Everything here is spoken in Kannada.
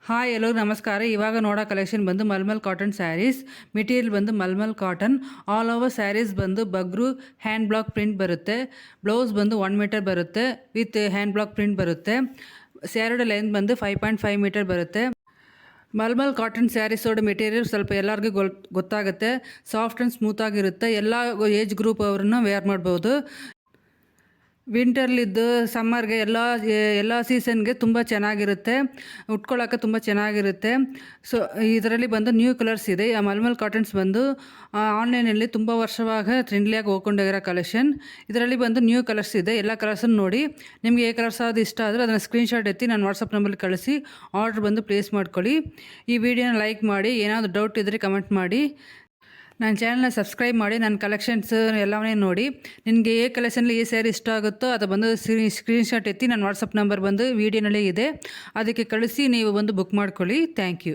ಹಾಯ್ ಎಲ್ಲರಿಗೂ ನಮಸ್ಕಾರ. ಇವಾಗ ನೋಡೋ ಕಲೆಕ್ಷನ್ ಬಂದು ಮಲ್ಮಲ್ ಕಾಟನ್ ಸ್ಯಾರೀಸ್. ಮೆಟೀರಿಯಲ್ ಬಂದು mulmul cotton. All over sarees ಬಂದು ಬಗ್ರು ಹ್ಯಾಂಡ್ ಬ್ಲಾಕ್ ಪ್ರಿಂಟ್ ಬರುತ್ತೆ. ಬ್ಲೌಸ್ ಬಂದು 1 ಮೀಟರ್ ಬರುತ್ತೆ ವಿತ್ ಹ್ಯಾಂಡ್ ಬ್ಲಾಕ್ ಪ್ರಿಂಟ್ ಬರುತ್ತೆ. ಸ್ಯಾರಿയുടെ ಲೆಂತ್ ಬಂದು 5.5 ಮೀಟರ್ ಬರುತ್ತೆ. ಮಲ್ಮಲ್ ಕಾಟನ್ ಸ್ಯಾರೀಸೋட ಮೆಟೀರಿಯಲ್ ಸ್ವಲ್ಪ ಎಲ್ಲರಿಗೂ ಗೊತ್ತಾಗುತ್ತೆ. ಸಾಫ್ಟ್ ಆ್ಯಂಡ್ ಸ್ಮೂತ್ ಆಗಿರುತ್ತೆ. ಎಲ್ಲ ಏಜ್ ಗ್ರೂಪ್ ಅವ್ರನ್ನ ವೇರ್ ಮಾಡ್ಬೋದು. ವಿಂಟರ್ಲಿದ್ದು ಸಮ್ಮರ್ಗೆ ಎಲ್ಲ ಸೀಸನ್ಗೆ ತುಂಬ ಚೆನ್ನಾಗಿರುತ್ತೆ. ಉಟ್ಕೊಳ್ಳೋಕೆ ತುಂಬ ಚೆನ್ನಾಗಿರುತ್ತೆ. ಸೊ ಇದರಲ್ಲಿ ಬಂದು ನ್ಯೂ ಕಲರ್ಸ್ ಇದೆ. ಆ ಮಲ್ಮಲ್ ಕಾಟನ್ಸ್ ಬಂದು ಆನ್ಲೈನಲ್ಲಿ ತುಂಬ ವರ್ಷವಾಗ ಟ್ರೆಂಡ್ಲಿಯಾಗಿ ಹೋಗ್ಕೊಂಡಿರೋ ಕಲೆಕ್ಷನ್. ಇದರಲ್ಲಿ ಬಂದು ನ್ಯೂ ಕಲರ್ಸ್ ಇದೆ. ಎಲ್ಲ ಕಲರ್ಸನ್ನು ನೋಡಿ ನಿಮಗೆ ఏ ಕಲರ್ಸ್ ಆದರೂ ಇಷ್ಟ ಆದರೆ ಅದನ್ನು ಸ್ಕ್ರೀನ್ಶಾಟ್ ಎತ್ತಿ ನಾನು ವಾಟ್ಸಪ್ ನಂಬರ್ಲಿ ಕಳಿಸಿ ಆರ್ಡ್ರ್ ಬಂದು ಪ್ಲೇಸ್ ಮಾಡ್ಕೊಳ್ಳಿ. ಈ ವಿಡಿಯೋನ ಲೈಕ್ ಮಾಡಿ. ಏನಾದರೂ ಡೌಟ್ ಇದ್ದರೆ ಕಮೆಂಟ್ ಮಾಡಿ. ನನ್ನ ಚಾನಲ್ನ ಸಬ್ಸ್ಕ್ರೈಬ್ ಮಾಡಿ. ನನ್ನ ಕಲೆಕ್ಷನ್ಸ್ ಎಲ್ಲವನ್ನೇ ನೋಡಿ. ನಿನಗೆ ಕಲೆಕ್ಷನಲ್ಲಿ ಸ್ಯಾರಿ ಇಷ್ಟ ಆಗುತ್ತೋ ಅದು ಬಂದು ಸ್ಕ್ರೀನ್ಶಾಟ್ ಎತ್ತಿ ನನ್ನ ವಾಟ್ಸಪ್ ನಂಬರ್ ಬಂದು ವೀಡಿಯೋನಲ್ಲೇ ಇದೆ, ಅದಕ್ಕೆ ಕಳಿಸಿ ನೀವು ಬಂದು ಬುಕ್ ಮಾಡ್ಕೊಳ್ಳಿ. Thank you.